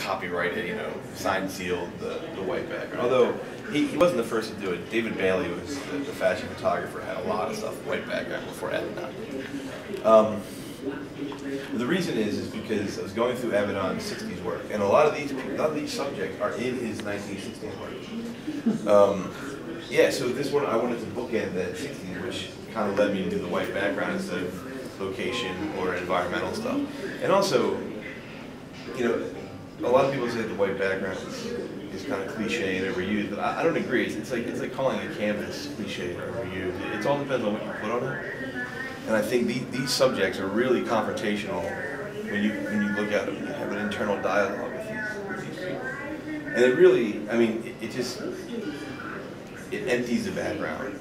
copyrighted, signed, sealed, the white background. Although he wasn't the first to do it. David Bailey was the fashion photographer, had a lot of stuff white background before Avedon. The reason is because I was going through Avedon's 60s work, and a lot of these subjects are in his 1960s work. Yeah, so this one I wanted to bookend that 60s, which kind of led me to do the white background instead of location or environmental stuff. And also, a lot of people say that the white background is kind of cliche and overused, but I don't agree. It's like calling a canvas cliche or overused. It all depends on what you put on it. And I think these subjects are really confrontational when you look at them. You have an internal dialogue with these people, and it really, it empties the background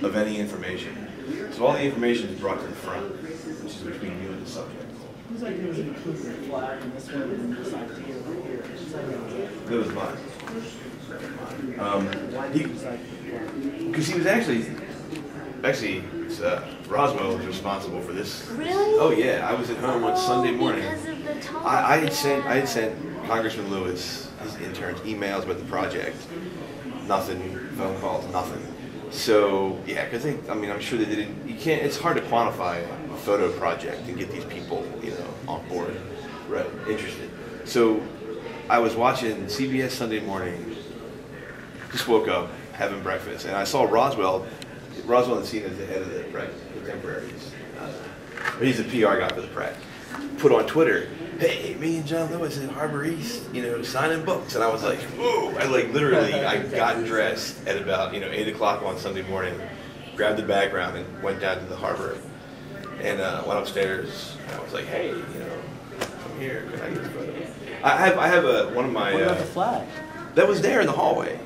of any information. So all the information is brought to the front, which is between you and the subject. Whose idea was to include the flag in this one and this idea over here? That was mine. Why did you decide to put the flag? Because he was actually, Roswell was responsible for this. Really? Oh yeah, I was at home on Sunday morning. Because of the Tom. I had sent Congressman Lewis, his interns, emails about the project. Nothing, phone calls, nothing. So yeah, because I'm sure they didn't. You can't. It's hard to quantify a photo project and get these people, on board, right, interested. So I was watching CBS Sunday morning. Just woke up, having breakfast, and I saw Roswell and seen as the head of the Contemporaries. He's a PR guy for the Pratt. Put on Twitter, hey, me and John Lewis at Harbor East, signing books. And I was like, whoa. I got dressed at about, 8 o'clock on Sunday morning, grabbed the background and went down to the harbor and went upstairs. And I was like, hey, I'm here. Can I get a photo? I have one of my... What about the flag? That was there in the hallway.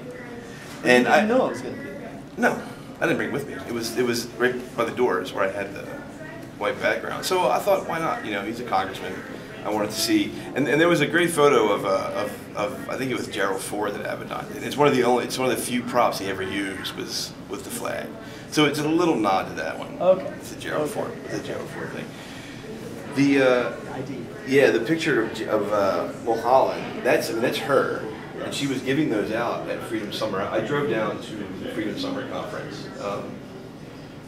And I didn't know it was going to be there. No, I didn't bring it with me. It was right by the doors where I had the white background. So I thought, why not? He's a congressman. I wanted to see, and there was a great photo of I think it was Gerald Ford that Avedon did. It's one of the few props he ever used was with the flag. So it's a little nod to that one. Okay. It's a Gerald Ford thing. The picture of Mulholland. That's her. And she was giving those out at Freedom Summer. I drove down to the Freedom Summer conference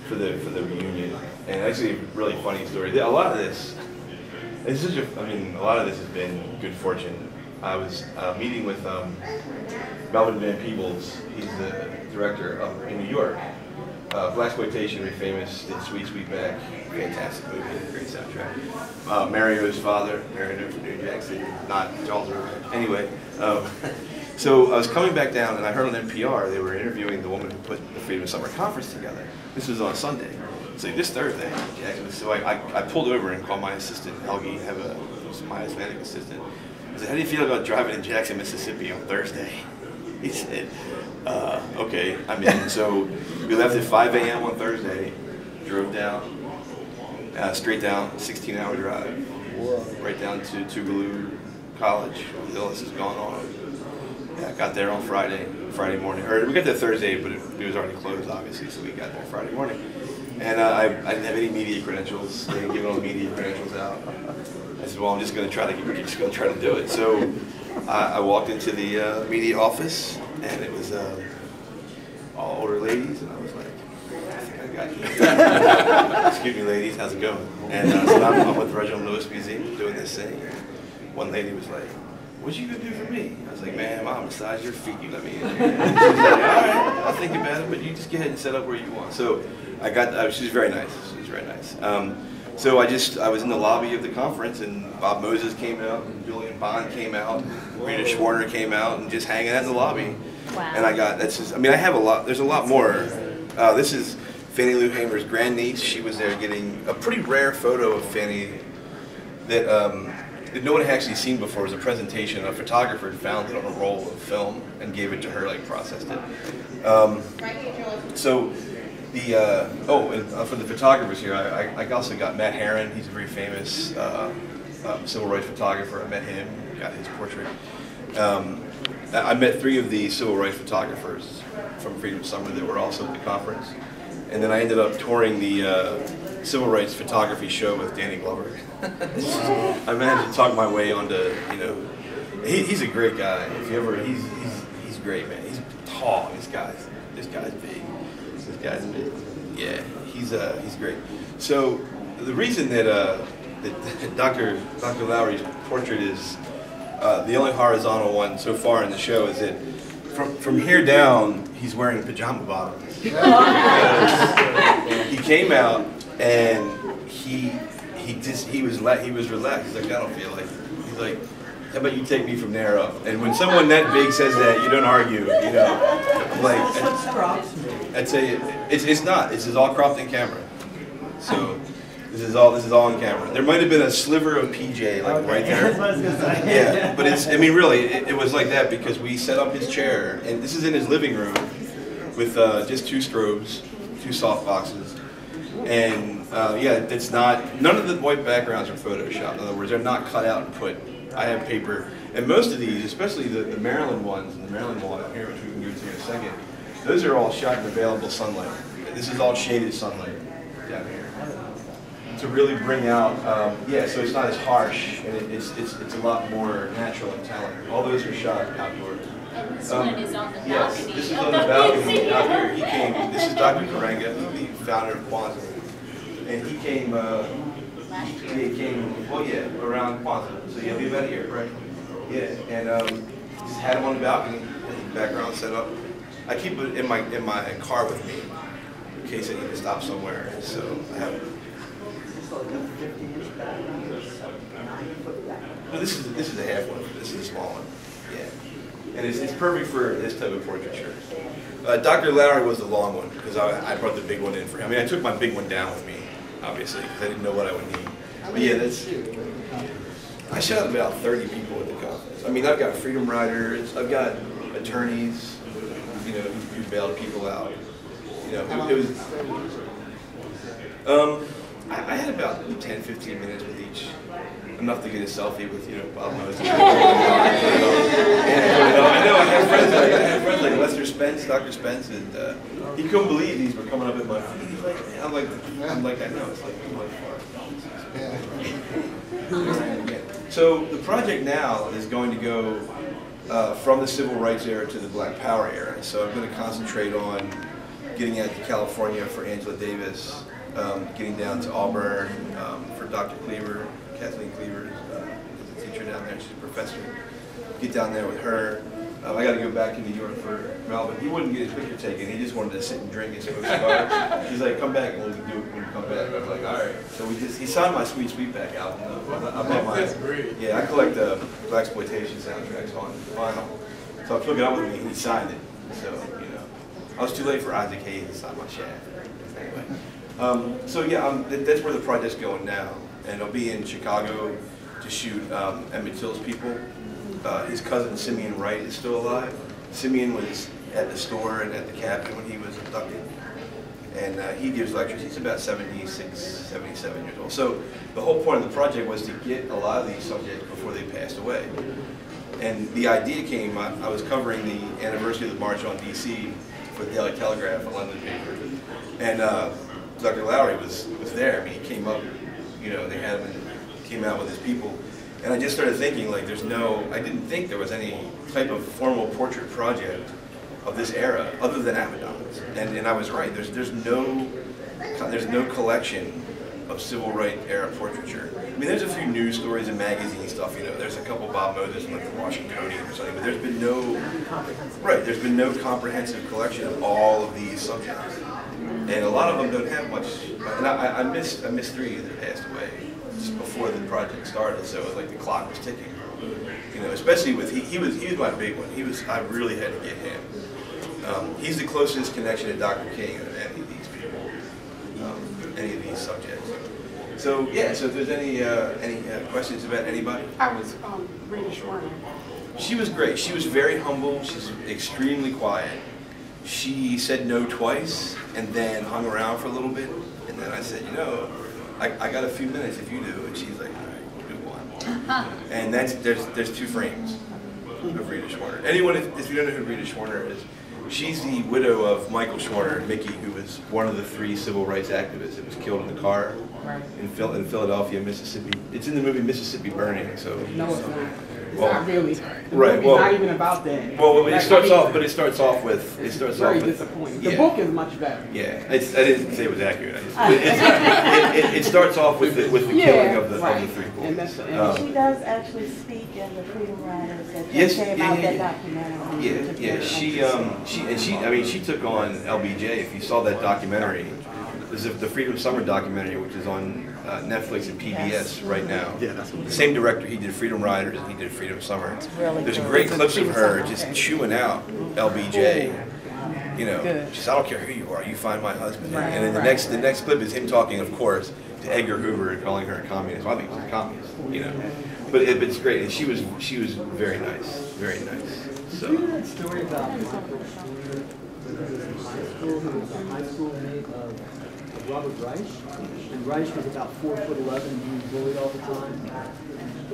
for the reunion, and actually a really funny story. A lot of this has been good fortune. I was meeting with Melvin Van Peebles. He's the director in New York. Blaxploitation, very famous, did Sweet Sweetback, fantastic movie, great soundtrack. Mario's father, Mario from New Jackson, not Charles River. Anyway, so I was coming back down and I heard on NPR they were interviewing the woman who put the Freedom Summer Conference together. This was on Sunday, so this Thursday, Jackson. So I pulled over and called my assistant, Helgi, my Icelandic assistant. I said, how do you feel about driving in Jackson, Mississippi on Thursday? He said, okay, I'm in. So we left at 5 a.m. on Thursday, drove down, straight down, 16-hour drive, right down to Tougaloo College, where the illness has gone on. Yeah, got there on Friday morning. Or we got there Thursday, but it was already closed, obviously, so we got there Friday morning. And I didn't have any media credentials. They didn't give all the media credentials out. I said, well, I'm just going to try to do it. So I walked into the media office, and it was all older ladies, and I was like, I think I got you. Excuse me, ladies, how's it going? And so I'm with the Reginald Lewis Museum doing this thing. One lady was like, what you gonna do for me? I was like, man, I'll massage your feet, you let me in here. And she was like, all right, I'll think about it, but you just go ahead and set up where you want. So she's very nice. She's very nice. So I was in the lobby of the conference, and Bob Moses came out, and Julian Bond came out, and Rita Schwarner came out, and just hanging out in the lobby. Wow. And I have a lot, there's a lot more. This is Fannie Lou Hamer's grandniece. She was there getting a pretty rare photo of Fannie that no one had actually seen before. It was a presentation. A photographer had found it on a roll of film and gave it to her, processed it. So for the photographers here, I also got Matt Herron. He's a very famous civil rights photographer. I met him, got his portrait. I met 3 of the civil rights photographers from Freedom Summer that were also at the conference. And then I ended up touring the civil rights photography show with Danny Glover. I managed to talk my way onto, He's a great guy. If you ever, he's great, man. He's tall. This guy's big. This guy's big. Yeah, he's great. So the reason that Dr. Lowry's portrait is the only horizontal one so far in the show is that from here down he's wearing pajama bottoms. He came out and he was relaxed. He's like, I don't feel like it. He's like, how about you take me from there up? And when someone that big says that, you don't argue, you know. Like, I'd say it's not. This is all cropped in camera. So this is all in camera. There might have been a sliver of PJ like right there. That's what I was gonna say. Yeah, but I mean, really, it was like that because we set up his chair, and this is in his living room with just 2 strobes, 2 soft boxes. And yeah, it's not, none of the white backgrounds are photoshopped. In other words, they're not cut out and put. I have paper, and most of these, especially the Maryland ones, and the Maryland wall out here, which we can go to in a second, those are all shot in available sunlight. This is all shaded sunlight down here to really bring out, yeah, so it's not as harsh, and it's a lot more natural and telling. All those are shot outdoors. And this one is on the balcony. Yes, this is on the balcony out here. He came, this is Dr. Karenga, the founder of Kwanzaa. And he came, he came, well, yeah, around Kwanzaa. So yeah, we met here, right? Yeah, and just had him on the balcony, background set up. I keep it in my car with me in case I need to stop somewhere. So I have. No, this is a half one. This is a small one. Yeah, and it's perfect for this type of portraiture. Dr. Lowry was the long one because I brought the big one in for him. I mean, I took my big one down with me, obviously, because I didn't know what I would need. But yeah, I shot about 30 people at the conference. I mean, I've got freedom riders, I've got attorneys, you know, who bailed people out. You know, it was. I had about 10-15 minutes with each. Enough to get a selfie with, you know, Bob Moses. I know, I have friends like Lester Spence, Dr. Spence, and he couldn't believe these were coming up at my feet. He's like, I'm like, I know, it's like, So the project now is going to go from the Civil Rights era to the Black Power era. So I'm going to concentrate on getting out to California for Angela Davis, getting down to Auburn for Dr. Cleaver. Kathleen Cleaver is a teacher down there. She's a professor. Get down there with her. I got to go back to New York for Melvin. He wouldn't get his picture taken. He just wanted to sit and drink and smoke cigars. He's like, come back and we'll do it when you come back. I was like, all right. So he signed my Sweet Sweetback album. That's great. Yeah, I collect blaxploitation soundtracks on vinyl. So I took it up with me and he signed it. So, you know, I was too late for Isaac Hayes to sign my shaft. Anyway. So yeah, that's where the project's going now. And I'll be in Chicago to shoot Emmett Till's people. His cousin Simeon Wright is still alive. Simeon was at the store and at the cabin when he was abducted. And he gives lectures. He's about 76, 77 years old. So the whole point of the project was to get a lot of these subjects before they passed away. And the idea came, I was covering the anniversary of the March on DC for the Daily Telegraph, a London paper. And Dr. Lowry was there. I mean, he came up. You know, they had him and came out with his people. And I just started thinking, like, I didn't think there was any type of formal portrait project of this era other than Avedon's. And I was right. There's no collection of civil rights era portraiture. I mean, there's a few news stories and magazine stuff, you know. There's a couple Bob Moses in like the Washingtonian or something, but there's been no comprehensive collection of all of these subjects. And a lot of them don't have much. And I missed 3 that passed away just before the project started, so it was like the clock was ticking. You know, especially with he was my big one. I really had to get him. He's the closest connection to Dr. King of any of these people, any of these subjects. So yeah, so if there's any questions about anybody? I was Rita Schwerner. She was great. She was very humble. She's extremely quiet. She said no twice and then hung around for a little bit. And then I said, you know, I got a few minutes if you do. And she's like, all right, we'll do one. And there's 2 frames of Rita Schwerner. Anyone, if you don't know who Rita Schwerner is, she's the widow of Michael Schwerner, Mickey, who was one of the 3 civil rights activists that was killed in the car in Philadelphia, Mississippi. It's in the movie Mississippi Burning. So No, it's not. Well, not really. The right, book well- is not even about that. Well, it Like, starts I mean, off, but it starts off with very disappointing. The yeah. book is much better. Yeah, I didn't say it was accurate. It starts off with the killing of the right. three boys. And that's, She does actually speak in the Freedom Riders that Yes, say yeah, about yeah, that yeah. documentary. Yeah. She took on LBJ. If you saw that documentary, there's the Freedom Summer documentary, which is on Netflix and PBS right now. Yeah, that's the same director. He did Freedom Riders and he did Freedom Summer. really There's good. great clips of her Summer, just okay. chewing out LBJ. You know, Good. she's, I don't care who you are, you find my husband. Right, And then the right. next clip is him talking, of course, to Edgar Hoover and calling her a communist. Well, I think she's a communist. You know, but it's great. And she was very nice, very nice. So. Did you hear that story about Michael Schooner, who was in high school, who was a high school mate of Robert Reich? And Reich was about 4'11" and being bullied all the time.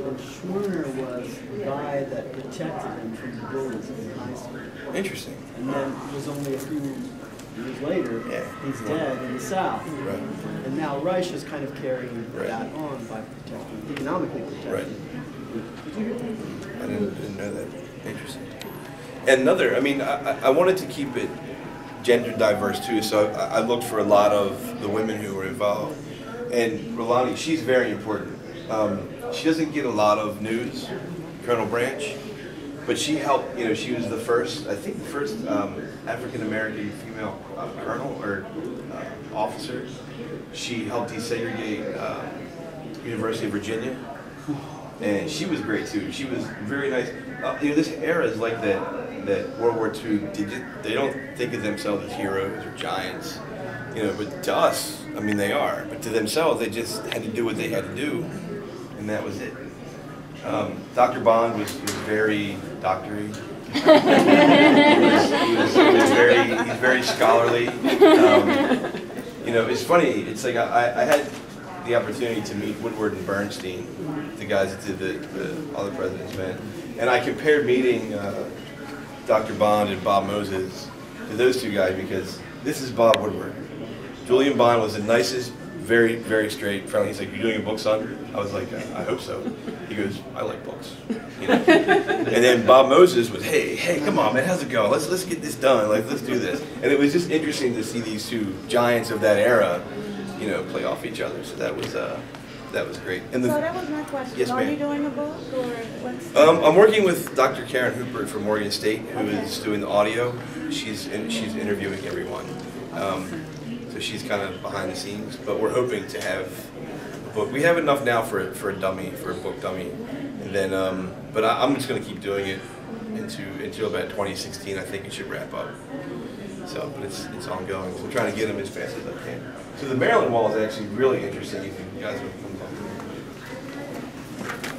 And Schwerner was the guy that protected him from the bullies in high school. Interesting. And then it was only a few years later, Yeah. he's dead in the South. Right. And now Reich is kind of carrying Right. that on by protecting, economically protecting. Right. Did you hear that? I didn't know that. Interesting. And another, I mean, I wanted to keep it gender diverse too, so I looked for a lot of the women who were involved. And Rolani, she's very important. She doesn't get a lot of news, Colonel Branch, but she helped, you know, she was the first, I think the first African-American female colonel or officer. She helped desegregate University of Virginia. And she was great too. She was very nice. You know, this era is like that World War II. They don't think of themselves as heroes or giants, you know. But to us, I mean, they are. But to themselves, they just had to do what they had to do, and that was it. Dr. Bond was very doctory. He's very scholarly. You know, it's funny. It's like I had the opportunity to meet Woodward and Bernstein, the guys that did the All the President's Men, and I compared meeting Dr. Bond and Bob Moses to those two guys because this is Bob Woodward. Julian Bond was the nicest, very, very straight, friendly. He's like, "You're doing a book, son?" I was like, "I hope so." He goes, "I like books." You know? And then Bob Moses was, "Hey, come on, man, how's it going? Let's get this done. Like, let's do this." And it was just interesting to see these two giants of that era, you know, play off each other. So that was great. And So that was my question. Yes, Are ma'am. you doing a book or what's? I'm working with Dr. Karen Hooper from Morgan State, who is doing the audio. She's interviewing everyone. So she's kind of behind the scenes, but we're hoping to have a book. We have enough now for a book dummy, and then but I'm just going to keep doing it until about 2016. I think it should wrap up. So, but it's ongoing. So I'm trying to get them as fast as I can. So the Maryland Wall is actually really interesting. If you guys would come talk to me.